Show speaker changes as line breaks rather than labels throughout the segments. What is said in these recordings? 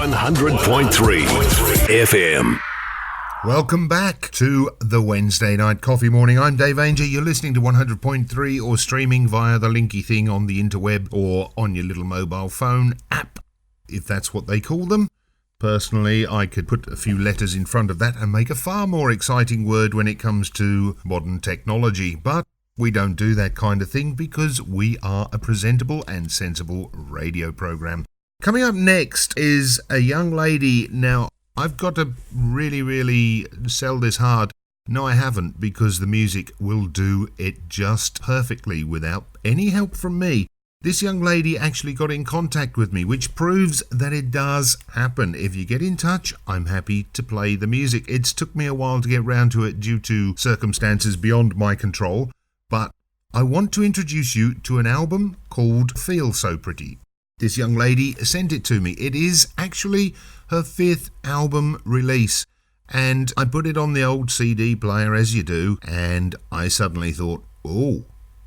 100.3 FM.
Welcome back to the Wednesday Night Coffee Morning. I'm Dave Ainger. You're listening to 100.3 or streaming via the linky thing on the interweb or on your little mobile phone app, if that's what they call them. Personally, I could put a few letters in front of that and make a far more exciting word when it comes to modern technology. But we don't do that kind of thing because we are a presentable and sensible radio program. Coming up next is a young lady. Now, I've got to really sell this hard. No, I haven't, because the music will do it just perfectly without any help from me. This young lady actually got in contact with me, which proves that it does happen. If you get in touch, I'm happy to play the music. It's took me a while to get round to it due to circumstances beyond my control, but I want to introduce you to an album called Feel So Pretty. This young lady sent it to me. It is actually her 5th album release, and I put it on the old CD player as you do, and I suddenly thought, oh,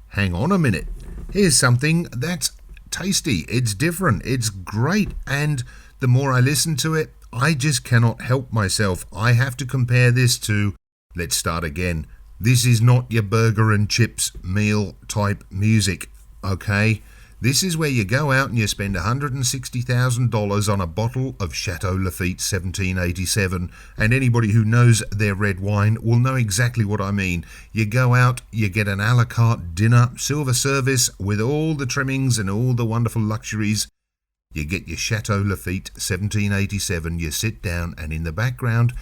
hang on a minute. Here's something that's tasty, it's different, it's great, and the more I listen to it, I just cannot help myself. I have to compare this to, let's start again, this is not your burger and chips meal type music, okay? This is where you go out and you spend $160,000 on a bottle of Chateau Lafite 1787, and anybody who knows their red wine will know exactly what I mean. You go out, you get an a la carte dinner, silver service with all the trimmings and all the wonderful luxuries. You get your Chateau Lafite 1787, you sit down, and in the background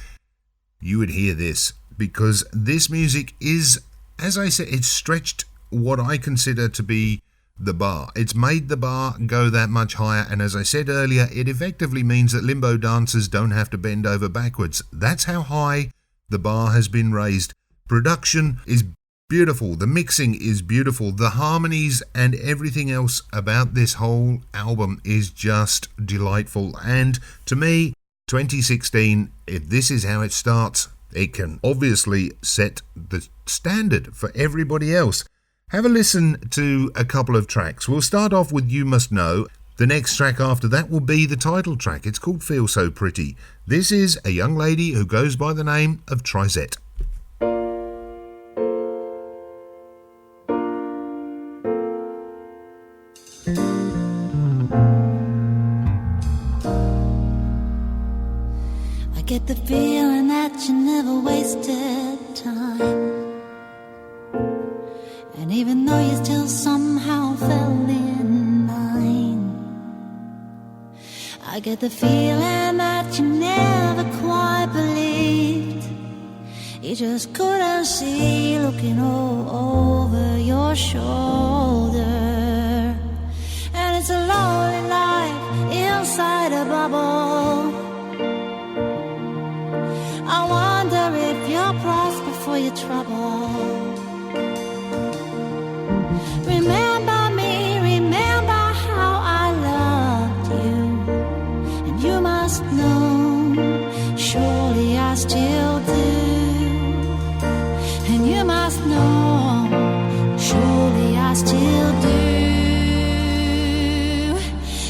you would hear this, because this music is, as I said, it's stretched what I consider to be the bar. It's made the bar go that much higher, and as I said earlier, it effectively means that limbo dancers don't have to bend over backwards. That's how high the bar has been raised. Production is beautiful, the mixing is beautiful, the harmonies and everything else about this whole album is just delightful, and to me, 2016, if this is how it starts, it can obviously set the standard for everybody else. Have a listen to a couple of tracks. We'll start off with You Must Know. The next track after that will be the title track. It's called Feel So Pretty. This is a young lady who goes by the name of Trysette.
I get the feeling that you never wasted time. And even though you still somehow fell in line, I get the feeling that you never quite believed. You just couldn't see looking over your shoulder. And it's a lonely life inside a bubble. I wonder if you're prosper for your trouble. Remember me, remember how I loved you, and you must know, surely I still do, and you must know, surely I still do.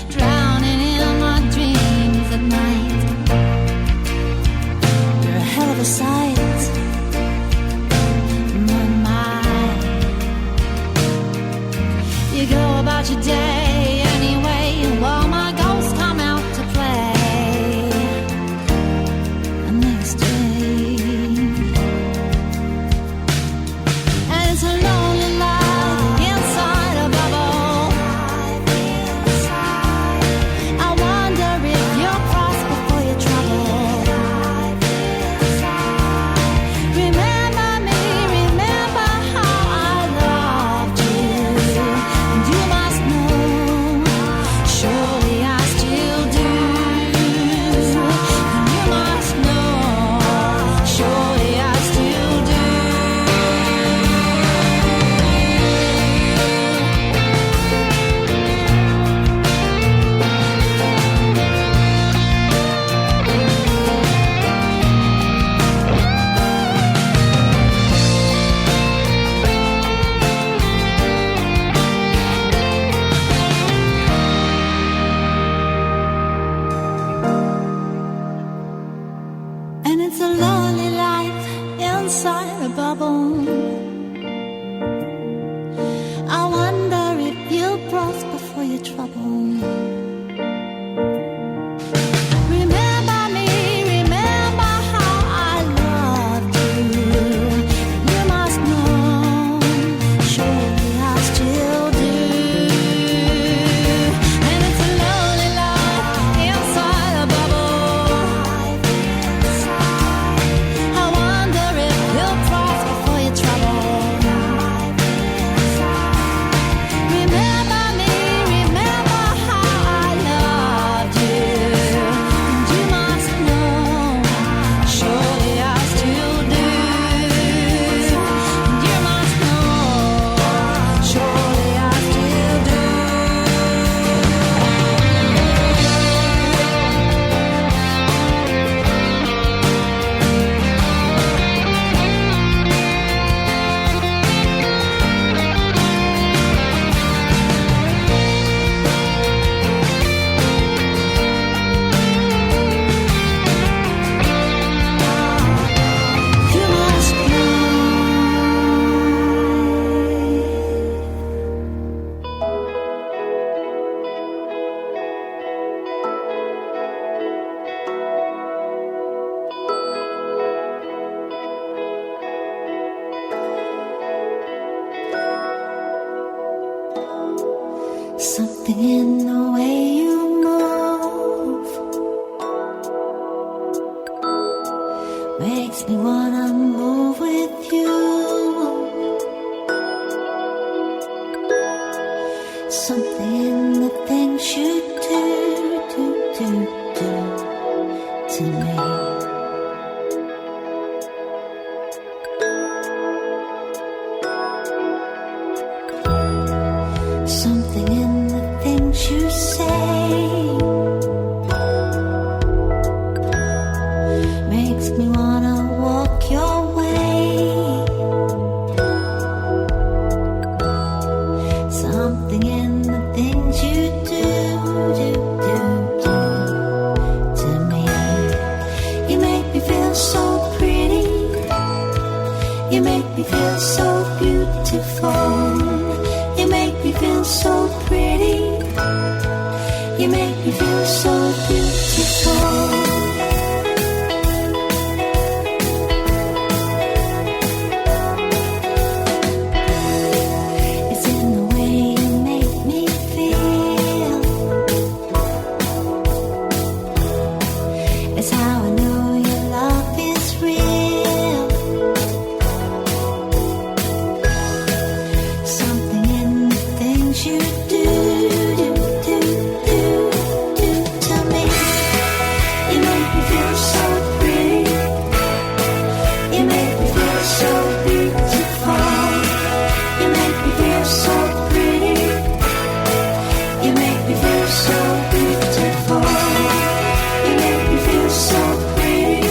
Drowning in my dreams at night, you're a hell of a sight. You go about your day anyway, while my ghosts come out to play. The next day makes me wanna move with you. Something in the things you do to me. Something in the things you say makes me wanna walk your way. Something in the things you do to me. You make me feel so pretty. You make me feel so beautiful. You make me feel so pretty. You make me feel so beautiful. It's in the way you make me feel. It's how I know your love is real. Something in the things you do to me. You make me feel so pretty. You make me feel so beautiful. You make me feel so pretty. You make me feel so beautiful. You make me feel so pretty.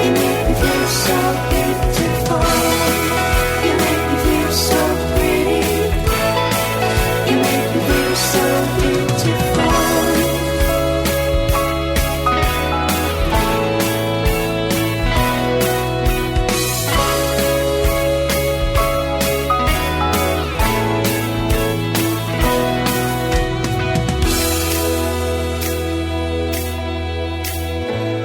You make me feel so beautiful. You make me feel so pretty. You make me feel so beautiful. You make me feel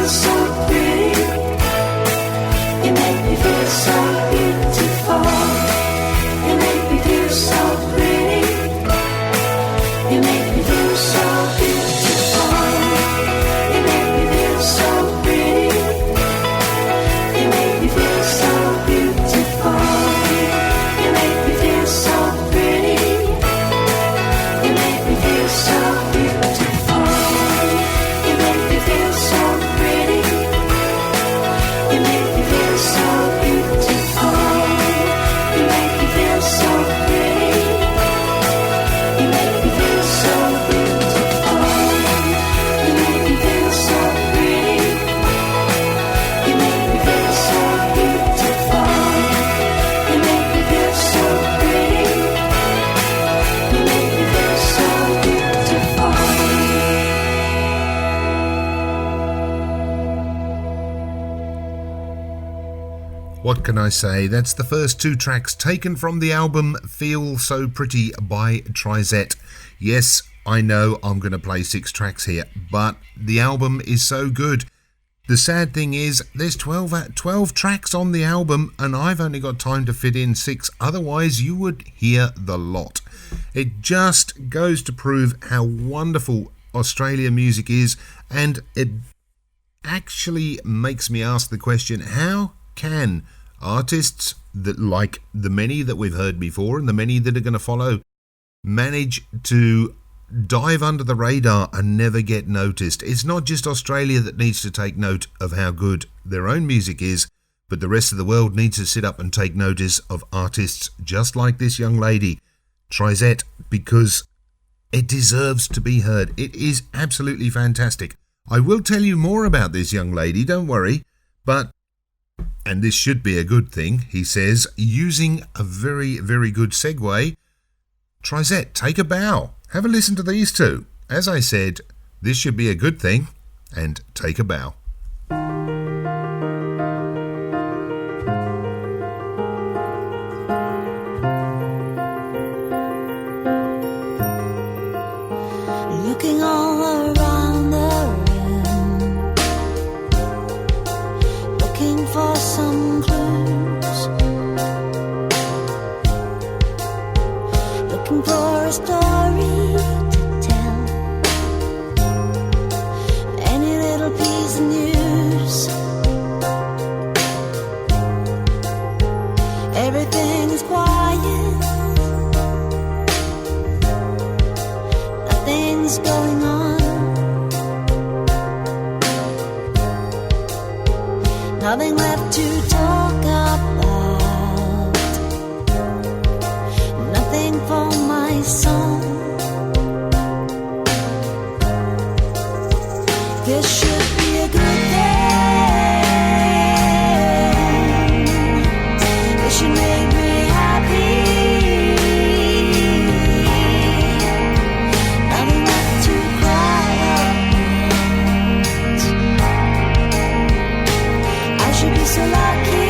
so pretty. You make me feel so beautiful. You make me feel so pretty. You make me feel so beautiful. You make me feel so pretty. You make me feel so beautiful. You make me feel so pretty. You make me feel so beautiful. You make me feel so pretty. You make me feel so beautiful. You make me feel so pretty. You make me feel so beautiful. You make me feel so pretty. You make me feel so beautiful. You make me feel so pretty. You make me feel so beautiful.
What can I say? That's the first two tracks taken from the album Feel So Pretty by Trysette. Yes, I know I'm going to play 6 tracks here, but the album is so good. The sad thing is there's 12 tracks on the album and I've only got time to fit in 6, otherwise you would hear the lot. It just goes to prove how wonderful Australia music is, and it actually makes me ask the question, how can artists that, like the many that we've heard before and the many that are going to follow, manage to dive under the radar and never get noticed? It's not just Australia that needs to take note of how good their own music is, but the rest of the world needs to sit up and take notice of artists just like this young lady, Trysette, because it deserves to be heard. It is absolutely fantastic. I will tell you more about this young lady, don't worry, but, and this should be a good thing, he says, using a very, very good segue. Trysette, take a bow. Have a listen to these two. As I said, this should be a good thing, and take a bow.
Looking all around the room, looking for some clues. nothing left to talk about, nothing for my song. This should be a good thing. This should make me happy. Nothing left to cry about. I should be so lucky.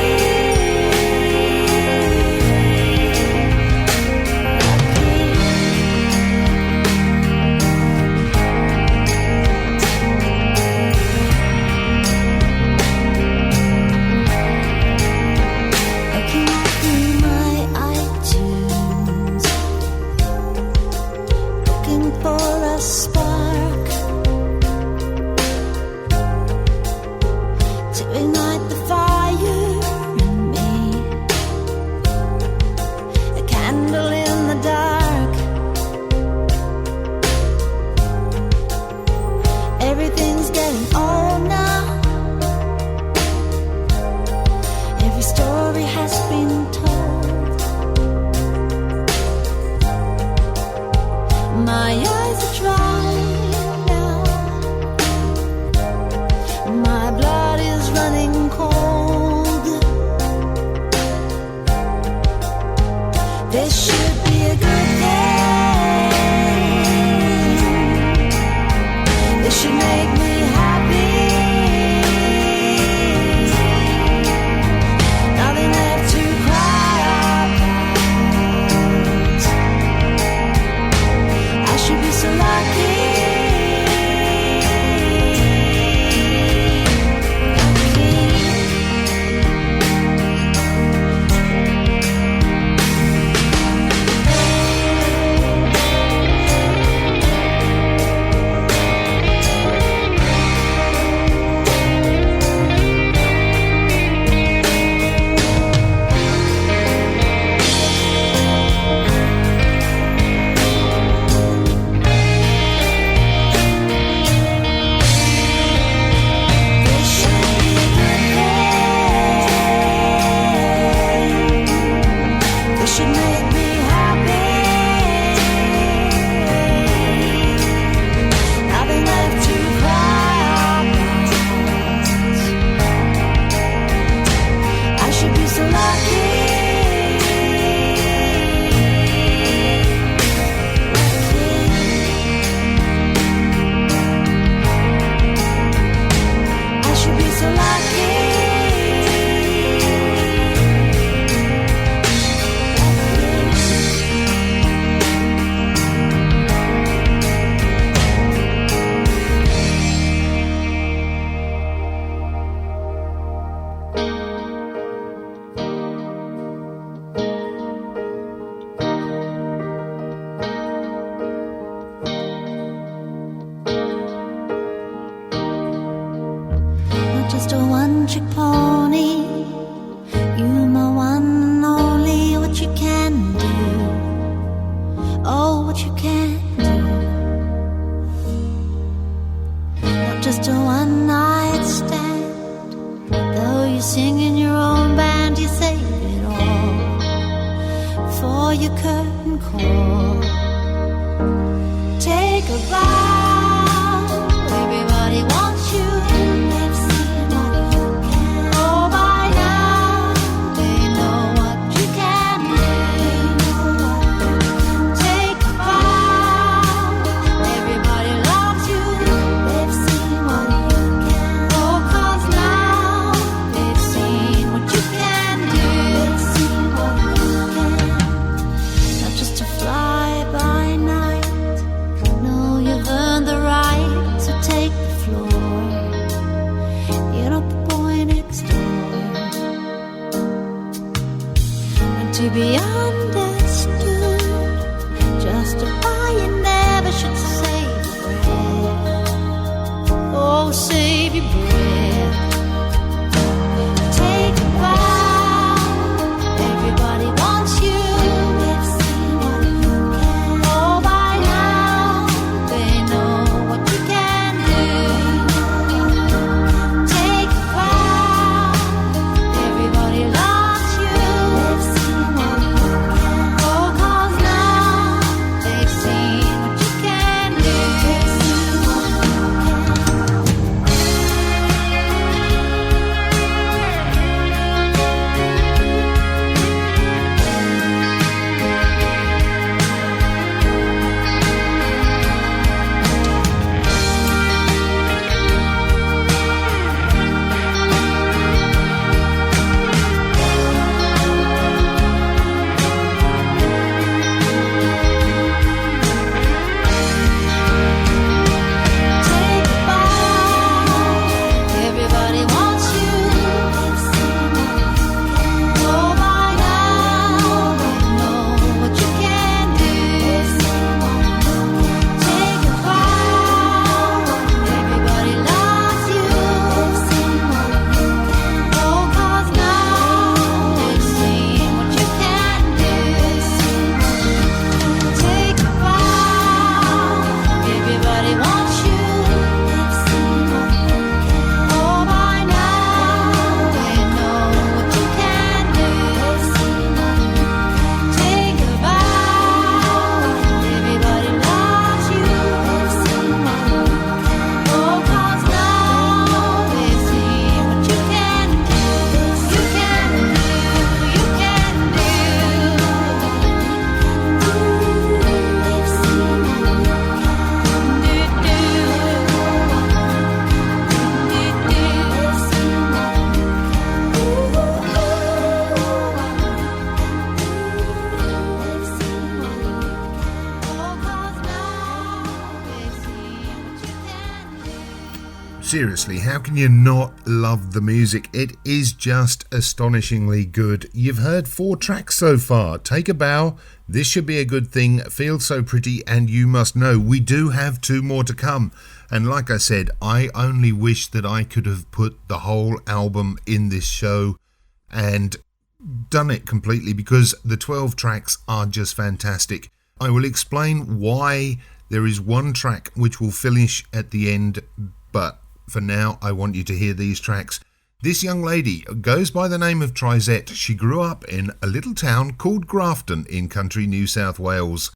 Just a one-trick pony. You my one and only. What you can do, oh, what you can do. Not just a one-night stand. Though you sing in your own band, you save it all for your curtain call. Take a bow. Everybody wants you. To be understood, justify you never should save your breath. Oh, save your breath. Take a bow. Everybody wants you. Let's see what you can. Oh, by now they know what you can do. Take a bow.
Seriously, how can you not love the music? It is just astonishingly good. You've heard 4 tracks so far. Take a bow. This should be a good thing. Feels so pretty, and you must know we do have 2 more to come. And like I said, I only wish that I could have put the whole album in this show and done it completely, because the 12 tracks are just fantastic. I will explain why there is 1 track which will finish at the end, but for now, I want you to hear these tracks. This young lady goes by the name of Trysette. She grew up in a little town called Grafton in country New South Wales.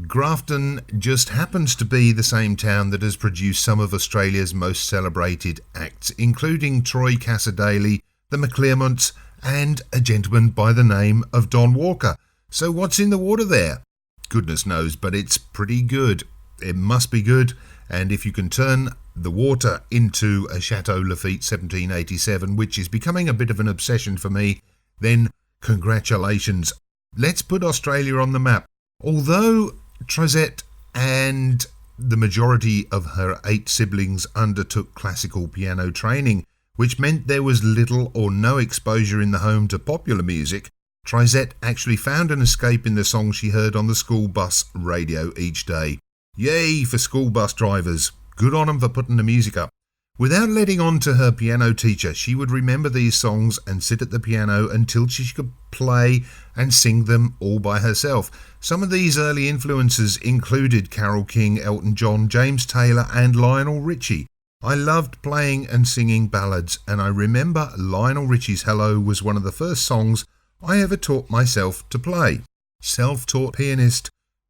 Grafton just happens to be the same town that has produced some of Australia's most celebrated acts, including Troy Cassar-Daley, the McClearmonts, and a gentleman by the name of Don Walker. So what's in the water there? Goodness knows, but it's pretty good. It must be good. And if you can turn the water into a Chateau Lafite 1787, which is becoming a bit of an obsession for me, then congratulations. Let's put Australia on the map. Although Trysette and the majority of her 8 siblings undertook classical piano training, which meant there was little or no exposure in the home to popular music, Trysette actually found an escape in the songs she heard on the school bus radio each day. Yay for school bus drivers. Good on them for putting the music up. Without letting on to her piano teacher, she would remember these songs and sit at the piano until she could play and sing them all by herself. Some of these early influences included Carole King, Elton John, James Taylor and Lionel Richie. I loved playing and singing ballads, and I remember Lionel Richie's Hello was one of the first songs I ever taught myself to play. Self-taught pianist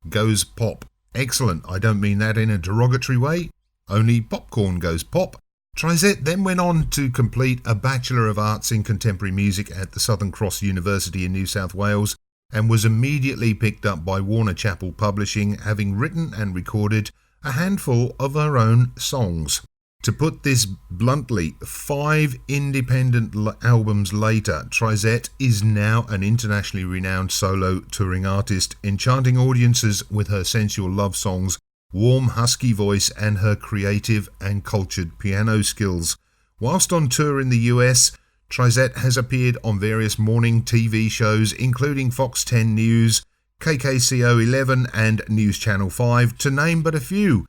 goes pop. Excellent. I don't mean that in a derogatory way. Only popcorn goes pop. Trysette then went on to complete a Bachelor of Arts in Contemporary Music at the Southern Cross University in New South Wales, and was immediately picked up by Warner Chappell Publishing, having written and recorded a handful of her own songs. To put this bluntly, 5 independent albums later, Trysette is now an internationally renowned solo touring artist, enchanting audiences with her sensual love songs, warm husky voice and her creative and cultured piano skills. Whilst on tour in the US, Trysette has appeared on various morning TV shows including Fox 10 News, KKCO 11 and News Channel 5, to name but a few.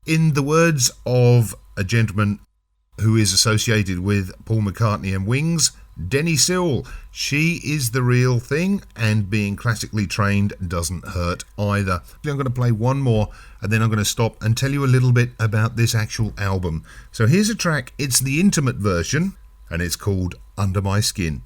In the words of a gentleman who is associated with Paul McCartney and Wings, Denny Sewell, she is the real thing, and being classically trained doesn't hurt either. I'm going to play one more and then I'm going to stop and tell you a little bit about this actual album. So here's a track, it's the intimate version and it's called Under My Skin.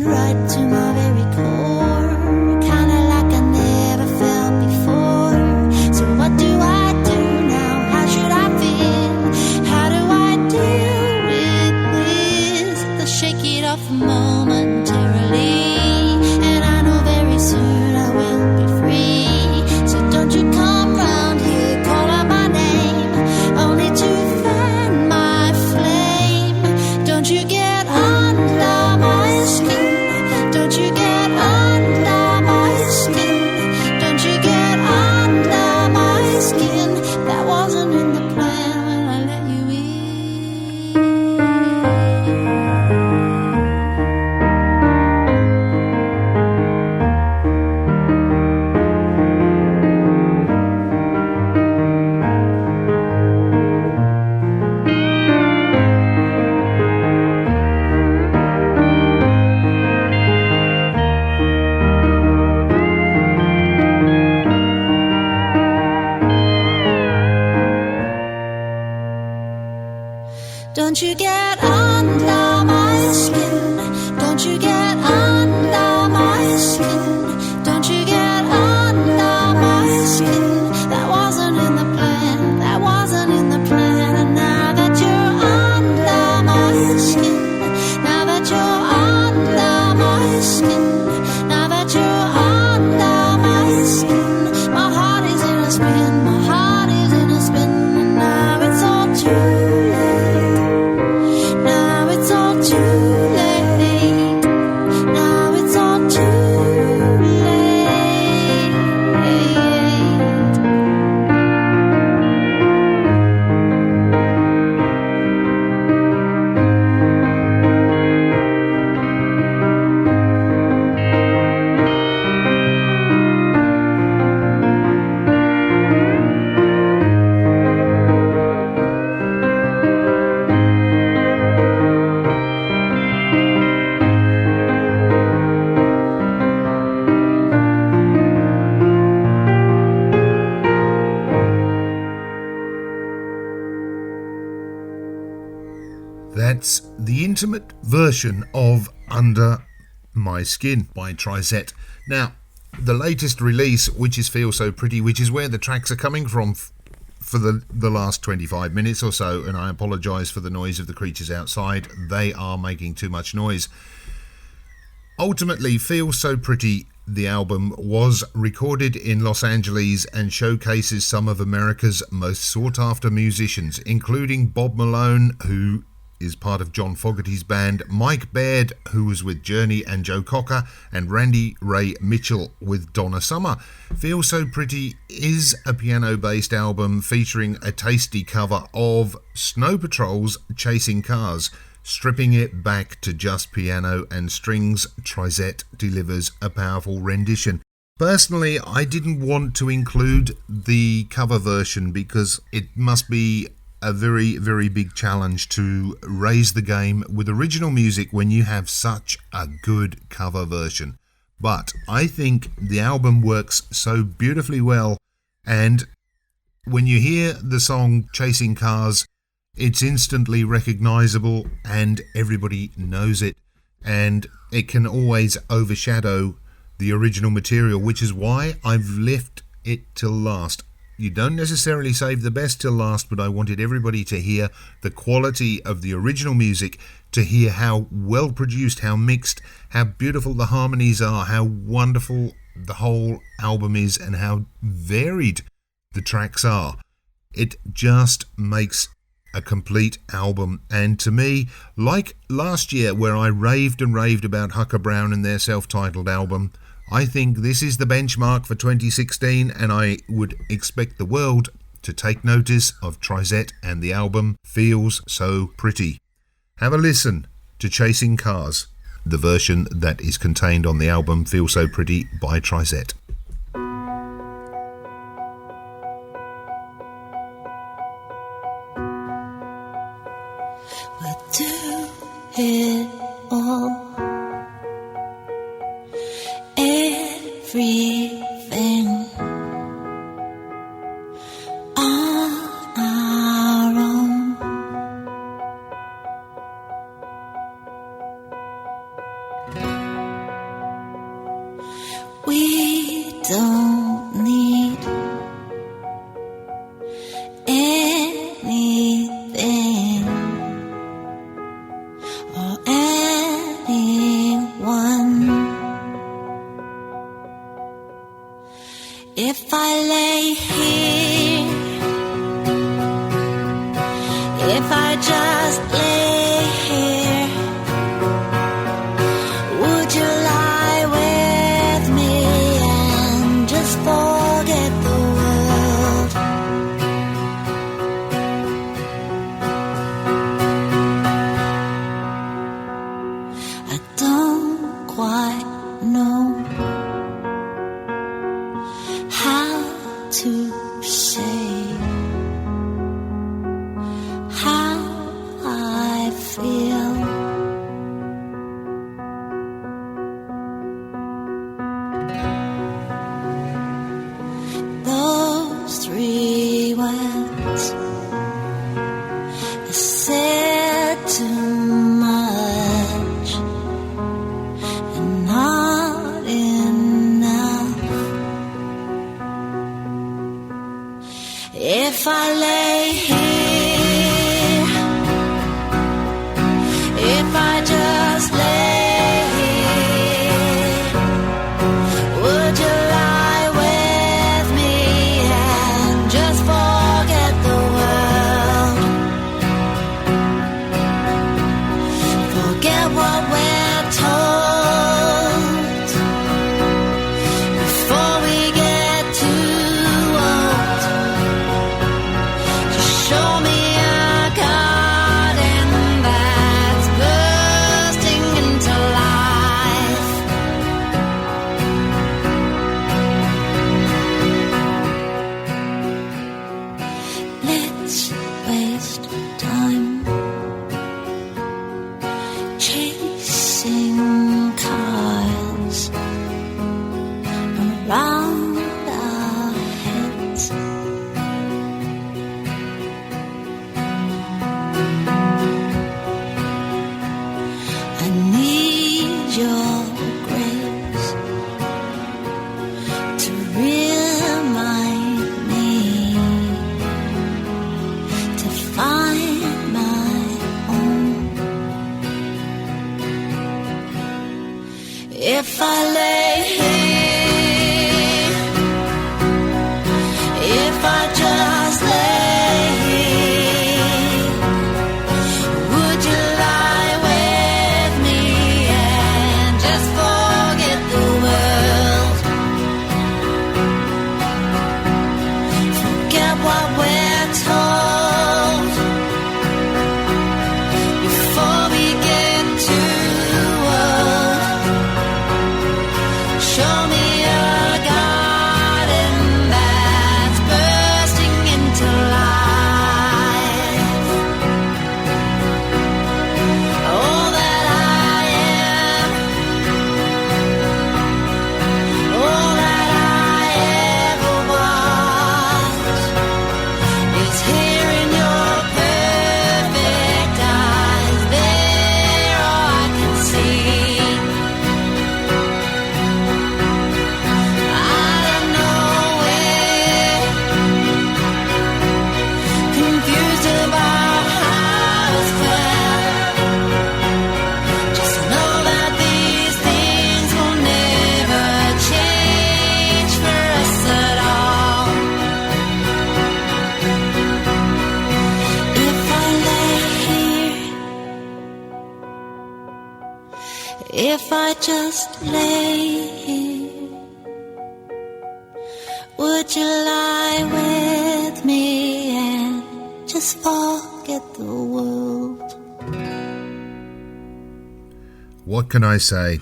Right to my very core, kinda Don't you get under my skin. Don't you get under my skin. Don't you get under my skin. That wasn't in the plan. That wasn't in the plan. And now that you're under my skin, now that you're under my skin, now that you're under my skin, my heart is in a spin. My heart is in a spin. And now it's all too late. Now it's all too late. Now it's all too late.
That's the intimate version of Under My Skin by Trysette. Now, the latest release, which is Feel So Pretty, which is where the tracks are coming from for the last 25 minutes or so, and I apologise for the noise of the creatures outside. They are making too much noise. Ultimately, Feel So Pretty, the album, was recorded in Los Angeles and showcases some of America's most sought-after musicians, including Bob Malone, who is part of John Fogerty's band, Mike Baird, who was with Journey and Joe Cocker, and Randy Ray Mitchell with Donna Summer. Feel So Pretty is a piano-based album featuring a tasty cover of Snow Patrol's Chasing Cars. Stripping it back to just piano and strings, Trysette delivers a powerful rendition. Personally, I didn't want to include the cover version because it must be a very, very big challenge to raise the game with original music when you have such a good cover version. But I think the album works so beautifully well, and when you hear the song Chasing Cars, it's instantly recognizable and everybody knows it, and it can always overshadow the original material, which is why I've left it till last. You don't necessarily save the best till last, but I wanted everybody to hear the quality of the original music, to hear how well produced, how mixed, how beautiful the harmonies are, how wonderful the whole album is, and how varied the tracks are. It just makes a complete album. And to me, like last year where I raved and raved about Hucker Brown and their self-titled album, I think this is the benchmark for 2016, and I would expect the world to take notice of Trysette and the album Feels So Pretty. Have a listen to Chasing Cars, the version that is contained on the album Feel So Pretty by Trysette.
We'll do it all. Everything on our own. We don't need anything or anyone. If I lay here, if I just lay here, would you lie with me and just forget the world? I don't quite know how to If I lay here, if I just lay here, would you lie with me and just forget the world? Forget what we're told before we get too old. Just show me a garden that's bursting into life. Let's waste time chasing cars around our heads. I need your grace to remind me to find my own. If I lay here, if I just lay here, would you lie with me and just forget the world? Forget what we're told before we get too old. Show me a garden that's bursting into life. All that I am, all that I ever was, is here in your perfect eyes. There all I can see. I don't know where, confused about how it's felt. Just know that these things will never change for us at all. If I lay here, if I just lay here, would you lie with me and just forget the world?
What can I say?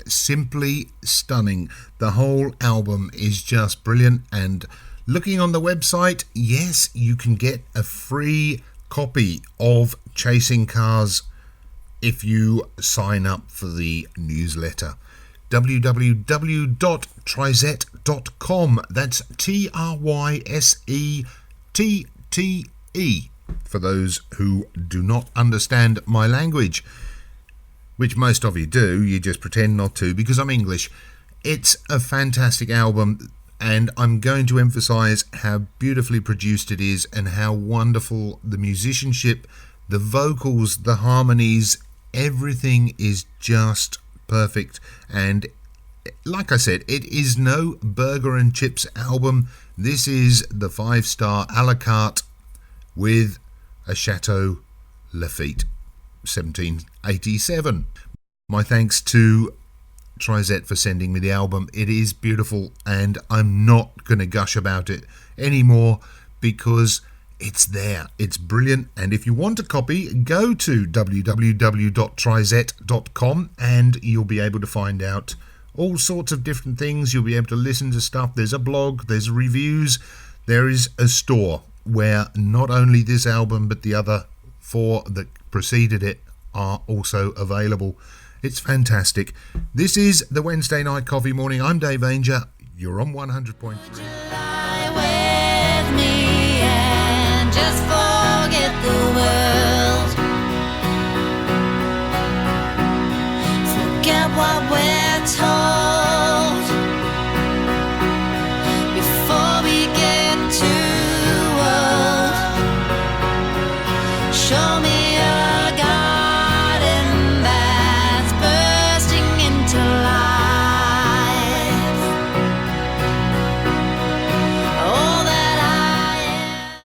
Simply stunning. The whole album is just brilliant, and looking on the website, yes, you can get a free copy of Chasing Cars if you sign up for the newsletter. www.trysette.com. That's TRYSETTE for those who do not understand my language, which most of you do. You just pretend not to because I'm English. It's a fantastic album, and I'm going to emphasize how beautifully produced it is and how wonderful the musicianship, the vocals, the harmonies, everything is just perfect. And like I said, it is no burger and chips album. This is the 5-star a la carte with a Chateau Lafite 1787. My thanks to Trysette for sending me the album. It is beautiful, and I'm not going to gush about it anymore because it's there. It's brilliant. And if you want a copy, go to www.trysette.com and you'll be able to find out all sorts of different things. You'll be able to listen to stuff. There's a blog, there's reviews, there is a store where not only this album but the other 4 that preceded it are also available. It's fantastic. This is the Wednesday Night Coffee Morning. I'm Dave Ainger. You're on 100.3.
Lie with me and just forget the world. Forget what we're told before we get too old. show me